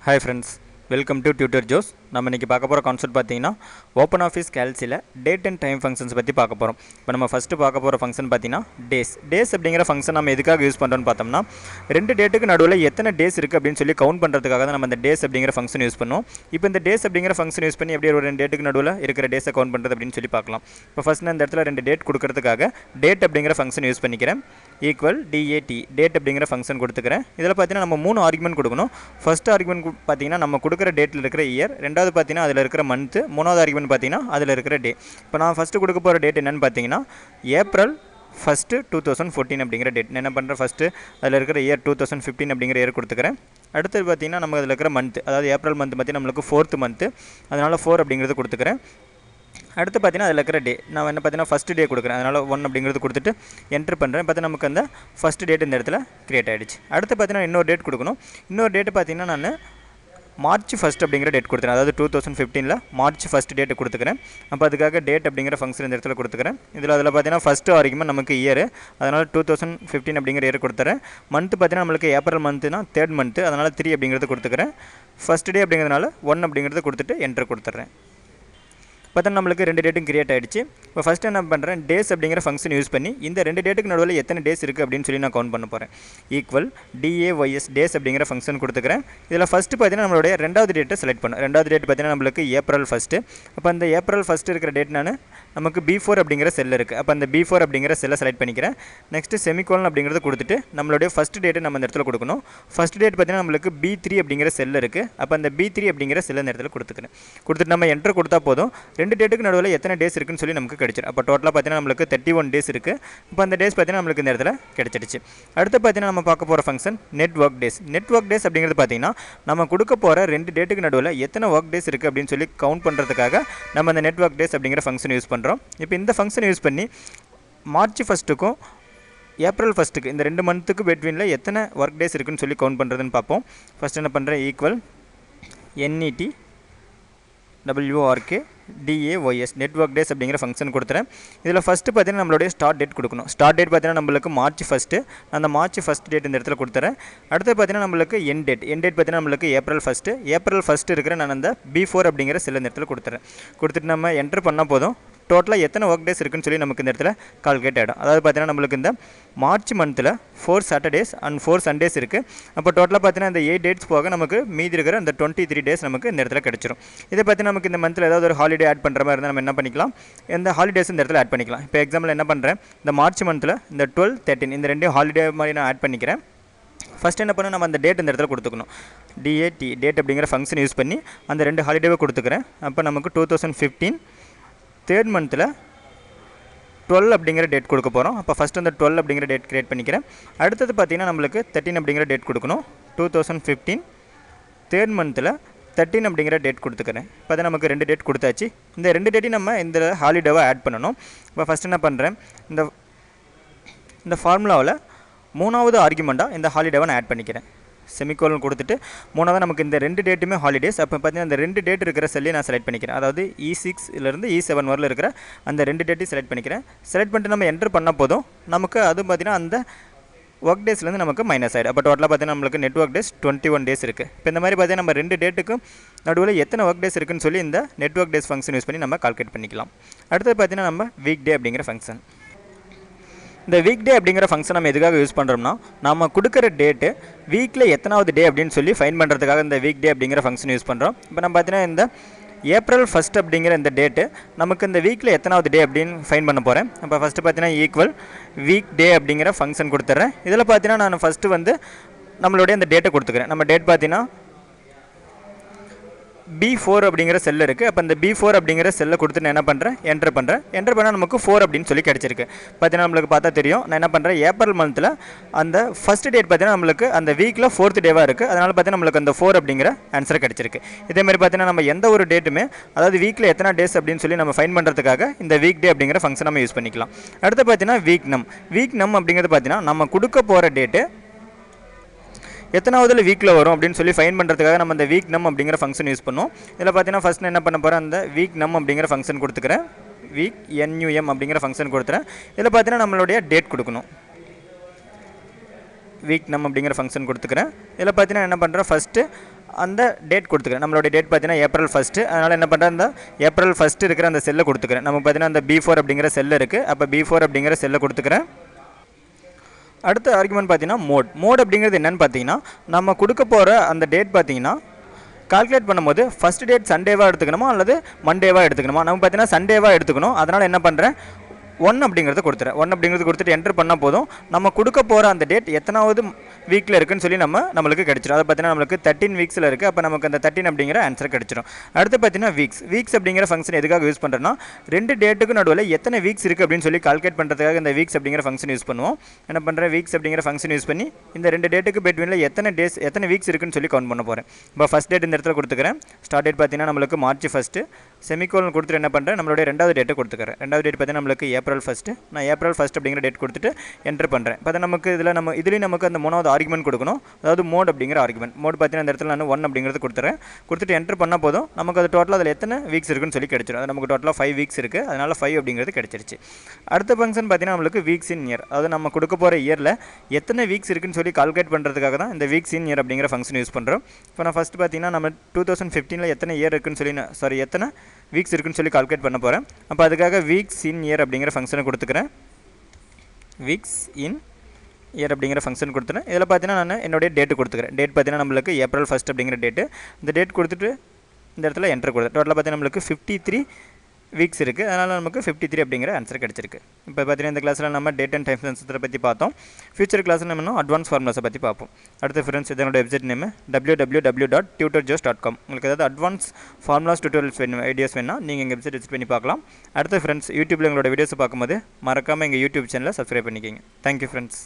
Hi friends, welcome to Tutor Joes. நம்ம இன்னைக்கு பார்க்க போகிற கான்செப்ட் பார்த்தீங்கன்னா ஓப்பன் ஆஃபீஸ் கேல்சியில் டேட் அண்ட் டைம் ஃபங்க்ஷன்ஸ் பற்றி பார்க்க போகிறோம். இப்போ நம்ம ஃபஸ்ட்டு பார்க்க போகிற ஃபங்க்ஷன் பார்த்தீங்கன்னா டேஸ் அப்படிங்கிற ஃபங்க்ஷன் நம்ம எதுக்காக யூஸ் பண்ணுறோன்னு பார்த்தோம்னா ரெண்டு டேட்டுக்கு நடுவில் எத்தனை டேஸ் இருக்குது அப்படின்னு சொல்லி கவுண்ட் பண்ணுறதுக்காக தான் நம்ம இந்த டேஸ் அப்படிங்கிற ஃபங்க்ஷன் யூஸ் பண்ணுவோம். இப்போ இந்த டேஸ் அப்படிங்கிற ஃபங்க்ஷன் யூஸ் பண்ணி எப்படி ஒரு ரெண்டு டேட்டுக்கு நடுவில் இருக்கிற டேஸை கவுண்ட் பண்ணுறது அப்படின்னு சொல்லி பார்க்கலாம். இப்போ ஃபஸ்ட் நான் இந்த இடத்துல ரெண்டு டேட் கொடுக்கறதுக்காக டேட் அப்படிங்கிற ஃபங்க்ஷன் யூஸ் பண்ணிக்கிறேன். ஈக்குவல் DAT டேட் அப்படிங்கிற ஃபங்க்ஷன் கொடுத்துக்கிறேன். இதில் பார்த்தீங்கன்னா நம்ம 3 ஆர்குமெண்ட் கொடுக்கணும். ஃபஸ்ட் ஆர்குமெண்ட் பார்த்தீங்கன்னா நம்ம கொடுக்குற டேட்டில் இருக்கிற இயர், ரெண்டாவது பார்த்தீங்கன்னா அதில் இருக்கிற மந்த்து, மூணாவது ஆர்குமெண்ட் பார்த்தீங்கன்னா அதில் இருக்கிற டே. இப்போ நான் ஃபஸ்ட்டு கொடுக்க போகிற டேட் என்னென்னு பார்த்தீங்கன்னா April 1, 2014 அப்படிங்கிற டேட். நான் என்ன பண்ணுறேன், ஃபஸ்ட்டு அதில் இருக்கிற இயர் 2015 அப்படிங்கிற இயர் கொடுத்துக்கிறேன். அடுத்தது பார்த்தீங்கன்னா நம்ம அதில் இருக்கிற மந்த், அதாவது ஏப்ரல் மந்த் பார்த்தீங்கன்னா நம்மளுக்கு 4th மந்த்து, அதனால் 4 அப்படிங்கிறது கொடுத்துக்கிறேன். அடுத்து பார்த்தீங்கன்னா அதில் இருக்கிற டே நான் என்ன பார்த்தீங்கன்னா ஃபஸ்ட்டு டே கொடுக்குறேன், அதனால் 1 அப்படிங்கிறது கொடுத்துட்டு என்ட்ரு பண்ணுறேன். பார்த்தீங்கன்னா நமக்கு அந்த ஃபஸ்ட்டு டேட் இந்த இடத்துல க்ரியேட் ஆகிடுச்சு. அடுத்து பார்த்தீங்கன்னா இன்னொரு டேட் கொடுக்கணும். இன்னொரு டேட்டு பார்த்தீங்கன்னா நான் March 1 அப்படிங்கிற டேட் கொடுத்துறேன், அதாவது 2015 March 1 டேட்டு கொடுத்துக்கிறேன். அப்போ அதுக்காக டேட் அப்படிங்கிற ஃபங்க்ஷன் இந்த இடத்துல கொடுத்துக்கிறேன். அதில் பார்த்தீங்கன்னா ஃபஸ்ட்டு வரைக்கும் நமக்கு இயர், அதனால் 2015 அப்படிங்கிற இயர் கொடுத்துறேன். மந்த்து பார்த்தீங்கன்னா நம்மளுக்கு ஏப்ரல் மந்த்துனா 3rd மந்த்து, அதனால் 3 அப்படிங்கிறது கொடுத்துக்கிறேன். ஃபஸ்ட் டே அப்படிங்கிறதுனால 1 அப்படிங்கிறது கொடுத்துட்டு என்ட்ரு கொடுத்துட்றேன். பார்த்தா நம்மளுக்கு ரெண்டு டேட்டும் கிரியேட் ஆகிடுச்சு. இப்போ ஃபஸ்ட்டு என்ன பண்ணுறேன், டேஸ் அப்படிங்கிற ஃபங்க்ஷன் யூஸ் பண்ணி இந்த ரெண்டு டேட்டுக்கு நடுவில் எத்தனை டேஸ் இருக்குது அப்படின்னு சொல்லி நான் கவுண்ட் பண்ண போகிறேன். ஈக்குவல் DAYS டேஸ் அப்படிங்கிற ஃபங்க்ஷன் கொடுத்துக்கிறேன். இதில் ஃபஸ்ட்டு பார்த்தீங்கன்னா நம்மளுடைய ரெண்டாவது டேட்டை செலக்ட் பண்ணும். ரெண்டாவது டேட் பார்த்தீங்கன்னா நம்மளுக்கு April 1. அப்போ அந்த April 1 இருக்கிற டேட் நமக்கு B4 அப்படிங்கிற செல் இருக்குது. அப்போ அந்த B4 அப்படிங்கிற செல்லை செலக்ட் பண்ணிக்கிறேன். நெக்ஸ்ட்டு செமிகோலன் அப்படிங்கிறத கொடுத்துட்டு நம்மளுடைய ஃபஸ்ட் டேட்டை நம்ம இந்த இடத்துல கொடுக்கணும். ஃபஸ்ட் டேட் பார்த்தீங்கன்னா நம்மளுக்கு B3 அப்படிங்கிற செல் இருக்குது. அப்போ அந்த B3 அப்படிங்கிற செல்லை இந்த இடத்துல கொடுத்துக்கிறேன். கொடுத்துட்டு நம்ம என்ட்ரு கொடுத்தா போதும், ரெண்டு டேட்டுக்கு நடுவில் எத்தனை டேஸ் இருக்குன்னு சொல்லி நமக்கு கிடைச்சிடும். அப்போ டோட்டலாக பார்த்தீங்கன்னா நம்மளுக்கு 31 டேஸ் இருக்குது. இப்போ அந்த டேஸ் பார்த்தீங்கன்னா நம்மளுக்கு இந்த இடத்துல கிடைச்சிடுச்சு. அடுத்து பார்த்தீங்கன்னா நம்ம பார்க்க போகிற function network days. Network days அப்படிங்கிறது பார்த்தீங்கன்னா நம்ம கொடுக்க போகிற ரெண்டு டேட்டுக்கு நடுவில் எத்தனை ஒர்க் டேஸ் இருக்குது அப்படின்னு சொல்லி கவுண்ட் பண்ணுறதுக்காக நம்ம அந்த நெட்வொர்க் டேஸ் அப்படிங்கிற ஃபங்க்ஷன் யூஸ் பண்ணுறோம். இப்போ இந்த ஃபங்க்ஷன் யூஸ் பண்ணி March 1க்கும் April 1க்கு இந்த ரெண்டு மந்த்துக்கு பிட்வீனில் எத்தனை ஒர்க் டேஸ் இருக்குன்னு சொல்லி கவுண்ட் பண்ணுறதுன்னு பார்ப்போம். ஃபஸ்ட் என்ன பண்ணுறேன், equal NETWORK DAYS network days அப்படிங்கிற ஃபங்க்ஷன் கொடுத்துறேன். இதில் ஃபஸ்ட்டு பார்த்தீங்கன்னா நம்மளுடைய ஸ்டார்ட் டேட் கொடுக்கணும். ஸ்டார்ட் டேட் பார்த்தீங்கன்னா நம்மளுக்கு March 1, அந்த March 1 டேட் இந்த இடத்துல கொடுத்துறேன். அடுத்து பார்த்தீங்கன்னா நம்மளுக்கு எண்ட் டேட் பார்த்தீங்கன்னா நம்மளுக்கு April 1 இருக்கிற நான் அந்த B4 அப்படிங்கிற செல் இந்த இடத்துல கொடுத்துட்டு நம்ம என்ட்ரு பண்ணால் போதும், டோட்டலாக எத்தனை ஒர்க் டேஸ் இருக்குன்னு சொல்லி நமக்கு இந்த இடத்துல கால்குலேட் ஆகிடும். அதாவது பார்த்தீங்கன்னா நம்மளுக்கு இந்த மார்ச் மந்தில் 4 Saturdays அண்ட் 4 Sundays இருக்குது. அப்போ டோட்டலாக பார்த்தீங்கன்னா இந்த 8 டேட்ஸ் போக நமக்கு மீதி இருக்கிற அந்த 23 டேஸ் நமக்கு இந்த இடத்துல கிடச்சிரும். இதை பார்த்தீங்கன்னா நமக்கு இந்த மந்தில் ஏதாவது ஒரு ஹாலிடே ஆட் பண்ணுற மாதிரி இருந்தால் நம்ம என்ன பண்ணிக்கலாம், இந்த ஹாலிடேஸ் இந்த இடத்துல ஆட் பண்ணிக்கலாம். இப்போ எக்ஸாம்பிள் என்ன பண்ணுறேன், இந்த மார்ச் மந்தில் இந்த 12, 13 இந்த ரெண்டையும் ஹாலிடே மாதிரி நான் ஆட் பண்ணிக்கிறேன். ஃபஸ்ட் என்ன பண்ண நம்ம அந்த டேட் இந்த இடத்துல கொடுத்துக்கணும். DAT டேட் அப்படிங்கிற ஃபங்க்ஷன் யூஸ் பண்ணி அந்த ரெண்டு ஹாலிடேவை கொடுத்துக்கிறேன். அப்போ நமக்கு 2015 3rd மந்தில் 12 அப்படிங்கிற டேட் கொடுக்க போகிறோம். அப்போ ஃபஸ்ட் அந்த 12 அப்படிங்கிற டேட் கிரியேட் பண்ணிக்கிறேன். அடுத்தது பார்த்தீங்கன்னா நம்மளுக்கு 13 அப்படிங்கிற டேட் கொடுக்கணும். 2015 3rd மந்தில் 13 அப்படிங்கிற டேட் கொடுத்துக்கிறேன். இப்போ தான் நமக்கு ரெண்டு டேட் கொடுத்தாச்சு. இந்த ரெண்டு டேட்டையும் நம்ம இந்த ஹாலிடேவை ஆட் பண்ணணும். இப்போ ஃபஸ்ட் என்ன பண்ணுறேன், இந்த ஃபார்முலாவில் மூணாவது ஆர்குமெண்ட்டாக இந்த ஹாலிடேவை நான் ஆட் பண்ணிக்கிறேன். செமிகோலன் கொடுத்துட்டு மூணாவது நமக்கு இந்த ரெண்டு டேட்டுமே ஹாலிடேஸ். அப்போ பார்த்தீங்கன்னா அந்த ரெண்டு டேட் இருக்கிற செல்லையை நான் செலக்ட் பண்ணிக்கிறேன். அதாவது E6 E7 வரல இருக்கிற அந்த ரெண்டு டேட்டையும் செலக்ட் பண்ணிக்கிறேன். செலக்ட் பண்ணிட்டு நம்ம என்ட்ரு பண்ணால் போதும், நமக்கு அது பார்த்தீங்கன்னா அந்த ஒர்க் டேஸ்லேருந்து நமக்கு மைனஸ் ஆகிடும். அப்போ டோட்டலாக பார்த்தீங்கன்னா நம்மளுக்கு நெட்வொர்க் டேஸ் 21 டேஸ் இருக்குது. இப்போ இந்த மாதிரி பார்த்தீங்கன்னா நம்ம ரெண்டு டேட்டுக்கும் நடுவில் எத்தனை ஒர்க் டேஸ் இருக்குன்னு சொல்லி இந்த நெட்வொர்க் டேஸ் ஃபங்க்ஷன் யூஸ் பண்ணி நம்ம கால்குலேட் பண்ணிக்கலாம். அடுத்தது பார்த்தீங்கன்னா நம்ம வீக் டே அப்படிங்கிற ஃபங்க்ஷன். இந்த வீக் டே அப்படிங்கிற ஃபங்க்ஷன் நம்ம எதுக்காக யூஸ் பண்ணுறோம்னா, நம்ம கொடுக்குற டேட்டு வீக்கில் எத்தனாவது டே அப்படின்னு சொல்லி ஃபைன் பண்ணுறதுக்காக இந்த வீக் டே அப்படிங்கிற ஃபங்க்ஷன் யூஸ் பண்ணுறோம். இப்போ நம்ம பார்த்தீங்கன்னா இந்த April 1 அப்படிங்கிற இந்த டேட்டு நமக்கு இந்த வீக்கில் எத்தனாவது டே அப்படின்னு ஃபைன் பண்ண போகிறேன். இப்போ ஃபஸ்ட்டு பார்த்தீங்கன்னா ஈக்குவல் வீக் டே அப்படிங்கிற ஃபங்க்ஷன் கொடுத்துட்றேன். இதில் பார்த்தீங்கன்னா நான் ஃபஸ்ட்டு நம்மளுடைய இந்த டேட்டை கொடுத்துக்கிறேன். நம்ம டேட் பார்த்தீங்கன்னா B4 அப்படிங்கிற செல் இருக்குது. அப்போ இந்த B4 அப்படிங்கிற செல்லை கொடுத்து நான் என்ன பண்ணுறேன், என்ட்ரு பண்ணால் நமக்கு 4 அப்படின்னு சொல்லி கிடச்சிருக்கு. பார்த்தீங்கன்னா நம்மளுக்கு பார்த்தா தெரியும், நான் என்ன பண்ணுறேன், ஏப்ரல் மந்தில் அந்த ஃபஸ்ட் டேட் பார்த்தீங்கன்னா நம்மளுக்கு அந்த வீக்கில் 4th டேவாக இருக்குது. அதனால் பார்த்தீங்கன்னா நம்மளுக்கு அந்த 4 அப்படிங்கிற ஆன்சர் கிடச்சிருக்கு. இதேமாதிரி பார்த்தீங்கன்னா நம்ம எந்த ஒரு டேட்டுமே, அதாவது வீக்கில் எத்தனை டேஸ் அப்படின்னு சொல்லி நம்ம ஃபைன் பண்ணுறதுக்காக இந்த வீக் டே அப்படிங்கிற ஃபங்க்ஷன் நம்ம யூஸ் பண்ணிக்கலாம். அடுத்து பார்த்தீங்கன்னா வீக் நம் அப்படிங்கிறது பார்த்தீங்கன்னா நம்ம கொடுக்க போகிற டேட்டு எத்தனாவதுல வீக்கில் வரும் அப்படின்னு சொல்லி ஃபைன் பண்ணுறதுக்காக நம்ம இந்த வீக் நம் அப்படிங்கிற ஃபங்க்ஷன் யூஸ் பண்ணுவோம். இதில் பார்த்தீங்கன்னா ஃபஸ்ட் நான் என்ன பண்ண போகிறேன், அந்த வீக் நம் அப்படிங்கிற ஃபங்க்ஷன் கொடுத்துக்கிறேன். வீக் NUM அப்படிங்கிற ஃபங்க்ஷன் கொடுத்துறேன். இதில் பார்த்தீங்கன்னா நம்மளுடைய டேட் கொடுக்கணும். வீக் நம் அப்படிங்கிற ஃபங்க்ஷன் கொடுத்துக்கிறேன். இதில் பார்த்தீங்கன்னா என்ன பண்ணுறேன், ஃபஸ்ட்டு அந்த டேட் கொடுத்துக்கிறேன். நம்மளுடைய டேட் பார்த்தீங்கன்னா ஏப்ரல் 1. அதனால் என்ன பண்ணுறேன், இந்த ஏப்ரல் 1 இருக்கிற அந்த செல்லை கொடுத்துக்கிறேன். நமக்கு பார்த்தீங்கன்னா அந்த B4 அப்படிங்கிற செல் இருக்குது. அப்போ B4 அப்படிங்கிற செல்லை கொடுத்துக்கிறேன். அடுத்த ஆர்குமெண்ட் பார்த்தீங்கன்னா மோட் அப்படிங்கிறது என்னென்னு பார்த்தீங்கன்னா, நம்ம கொடுக்க போகிற அந்த டேட் பார்த்தீங்கன்னா கால்குலேட் பண்ணும்போது ஃபஸ்ட் டேட் சண்டேவாக எடுத்துக்கணுமா அல்லது மண்டேவாக எடுத்துக்கணுமா. நம்ம பார்த்தீங்கன்னா சண்டேவாக எடுத்துக்கணும். அதனால் என்ன பண்ணுறேன், 1 அப்படிங்கிறது கொடுத்துறேன். 1 அப்படிங்கிறது கொடுத்துட்டு என்டர் பண்ணால் போதும். நம்ம கொடுக்க போகிற அந்த டேட் எத்தனாவது வீக்கில் இருக்குன்னு சொல்லி நம்மளுக்கு கிடச்சிடும். அதை பார்த்தீங்கன்னா நம்மளுக்கு 13 வீக்ஸில் இருக்குது. அப்போ நமக்கு அந்த 13 அப்படிங்கிற ஆன்சர் கிடச்சிடும். அடுத்து பார்த்தீங்கன்னா வீக்ஸ் அப்படிங்கிற ஃபங்க்ஷன் எதுக்காக யூஸ் பண்ணுறோன்னா, 2 டேட்டுக்கு நடுவில் எத்தனை வீக்ஸ் இருக்குது அப்படின்னு சொல்லி கால்குலேட் பண்ணுறதுக்காக இந்த வீக்ஸ் அப்படிங்கிற ஃபங்க்ஷன் யூஸ் பண்ணுவோம். என்ன பண்ணுறேன், வீக்ஸ் அப்படிங்கிற ஃபங்க்ஷன் யூஸ் பண்ணி இந்த 2 டேட்டுக்கு பிட்வீனில் எத்தனை வீக்ஸ் இருக்குன்னு சொல்லி கவுண்ட் பண்ண போகிறேன். இப்போ ஃபஸ்ட் டேட் இந்த இடத்துல கொடுத்துக்கிறேன். ஸ்டார்ட் டேட் பார்த்தீங்கன்னா நம்மளுக்கு மார்ச் 1. செமிகோலன் கொடுத்துட்டு என்ன பண்ணுறேன், நம்மளுடைய 2வது டேட்டை கொடுத்துக்கிறேன். 2வது டேட் பார்த்தீங்கன்னா நம்மளுக்கு ஏப்ரல் 1. நான் ஏப்ரல் 1 அப்படிங்கிற டேட் கொடுத்துட்டு என்டர் பண்ணுறேன். பார்த்தா நமக்கு இதுலேயும் நமக்கு அந்த 3வது ஆர்குமெண்ட் கொடுக்கணும். அதாவது மோட் அப்படிங்கிற ஆர்குமெண்ட். மோட் பார்த்தீங்கன்னா இந்த இடத்துல நான் 1 அப்படிங்கிறது கொடுத்துறேன். கொடுத்துட்டு என்டர் பண்ணால் போதும். நமக்கு அது டோட்டலாக அதில் எத்தனை வீக்ஸ் இருக்குன்னு சொல்லி கிடச்சிடும். அது நமக்கு டோட்டலாக 5 வீக்ஸ் இருக்குது. அதனால் 5 அப்படிங்கிறது கிடச்சிருச்சு. அடுத்த ஃபங்க்ஷன் பார்த்தீங்கன்னா நம்மளுக்கு வீக்ஸ் இன் இயர். அதாவது நம்ம கொடுக்க போகிற இயரில் எத்தனை வீக்ஸ் இருக்குன்னு சொல்லி கால்குலேட் பண்ணுறதுக்காக தான் இந்த வீக்ஸ் இன் இயர் அப்படிங்கிற ஃபங்க்ஷன் யூஸ் பண்ணுறோம். இப்போ நான் ஃபஸ்ட்டு பார்த்தீங்கன்னா நம்ம 2015 எத்தனை இயர் இருக்குன்னு சொல்லி எத்தனை வீக்ஸ் இருக்குன்னு சொல்லி கால்குலேட் பண்ண போகிறேன். அப்போ அதுக்காக வீக்ஸ் இன் இயர் அப்படிங்கிற ஃபங்க்ஷனை கொடுத்துக்கிறேன். வீக்ஸ் இன் இயர் அப்படிங்கிற ஃபங்க்ஷன் கொடுத்துறேன். இதில் பார்த்தீங்கன்னா நான் என்னுடைய டேட்டு கொடுத்துக்கிறேன். டேட் பார்த்தீங்கன்னா நம்மளுக்கு ஏப்ரல் 1 அப்படிங்கிற டேட்டு. இந்த டேட் கொடுத்துட்டு இந்த இடத்துல என்டர் கொடுத்தேன். டோட்டலாக பார்த்தீங்கன்னா நம்மளுக்கு 53 வீக்ஸ் இருக்குது. அதனால் நமக்கு 53 அப்படிங்கிற ஆன்சர் கிடச்சிருக்கு. இப்போ பார்த்தீங்கன்னா இந்த கிளாஸில் நம்ம டேட் அண்ட் டைம் சென்சஸை பற்றி பார்த்தோம். ஃபியூச்சர் கிளாஸில் நம்ம இன்னும் அட்வான்ஸ் ஃபார்முலாஸை பற்றி பார்ப்போம். அடுத்த ஃப்ரெண்ட்ஸ், இதனோட வெப்சைட் நேம் www.tutorjoes.com. உங்களுக்கு ஏதாவது அட்வான்ஸ் ஃபார்முலாஸ் டியூட்டோரியல்ஸ் வேணும், ஐடியாஸ் வேணால் நீங்கள் எங்கள் வெப்சைட் விசிட் பண்ணி பார்க்கலாம். அடுத்த ஃப்ரெண்ட்ஸ், யூடியூப்பில் எங்களோட வீடியோஸை பார்க்கும்போது மறக்காமல் எங்கள் யூடியூப் சேனலை சப்ஸ்கிரைப் பண்ணிக்கிங்க. Thank you friends.